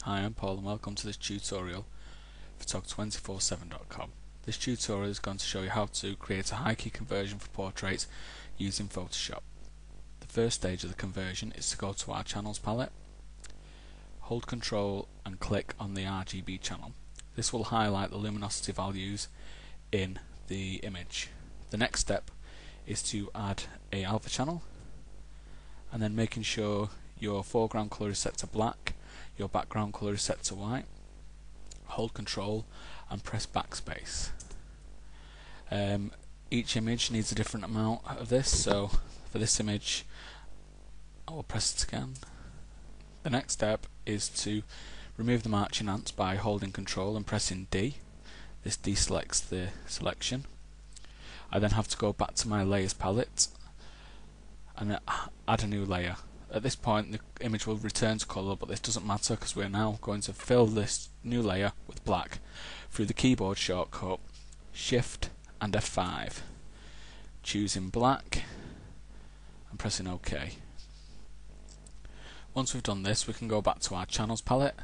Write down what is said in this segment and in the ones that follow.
Hi, I'm Paul and welcome to this tutorial for Tog247.com. This tutorial is going to show you how to create a Highkey conversion for portraits using Photoshop. The first stage of the conversion is to go to our channels palette, hold Ctrl and click on the RGB channel. This will highlight the luminosity values in the image. The next step is to add a alpha channel and then making sure your foreground colour is set to black, your background colour is set to white. Hold Ctrl and press backspace. Each image needs a different amount of this, so for this image I will press it again. The next step is to remove the marching ants by holding Ctrl and pressing D. This deselects the selection. I then have to go back to my layers palette and add a new layer. At this point the image will return to colour, but this doesn't matter because we're now going to fill this new layer with black through the keyboard shortcut Shift and F5, choosing black and pressing OK. Once we've done this, we can go back to our channels palette.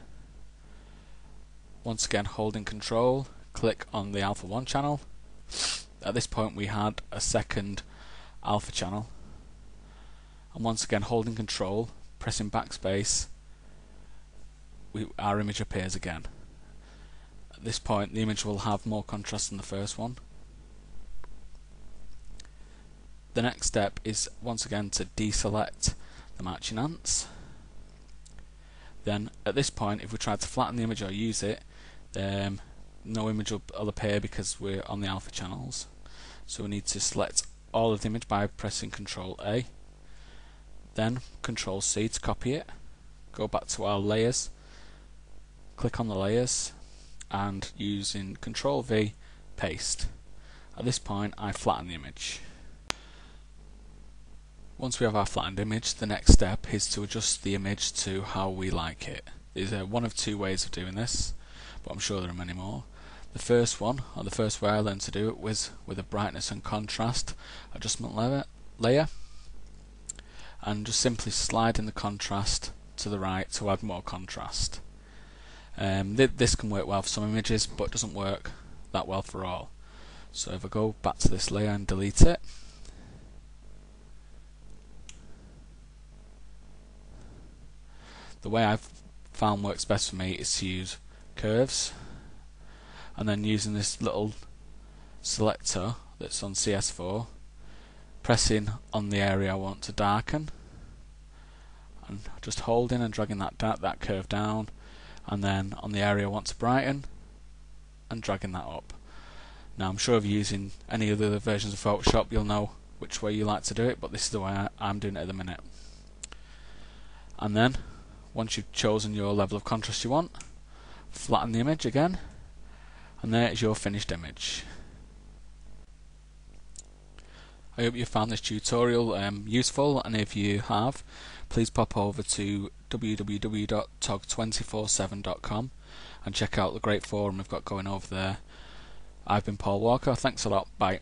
Once again, holding Ctrl, click on the Alpha 1 channel. At this point we had a second alpha channel, and once again holding Ctrl, pressing backspace, our image appears again. At this point the image will have more contrast than the first one. The next step is once again to deselect the marching ants. Then at this point, if we try to flatten the image or use it, no image will appear because we're on the alpha channels. So we need to select all of the image by pressing Ctrl A, then Ctrl C to copy it, go back to our layers, click on the layers, and using Ctrl V, paste. At this point I flatten the image. Once we have our flattened image, the next step is to adjust the image to how we like it. There's one of two ways of doing this, but I'm sure there are many more. The first one, or the first way I learned to do it, was with a brightness and contrast adjustment layer, and just simply sliding the contrast to the right to add more contrast. This can work well for some images, but doesn't work that well for all. So if I go back to this layer and delete it, the way I've found works best for me is to use curves, and then using this little selector that's on CS4, pressing on the area I want to darken, and just holding and dragging that curve down, and then on the area I want to brighten, and dragging that up. Now I'm sure if you're using any of the other versions of Photoshop you'll know which way you like to do it, but this is the way I'm doing it at the minute. And then once you've chosen your level of contrast you want, flatten the image again, and there is your finished image. I hope you found this tutorial useful, and if you have, please pop over to www.tog247.com and check out the great forum we've got going over there. I've been Paul Walker, thanks a lot, bye.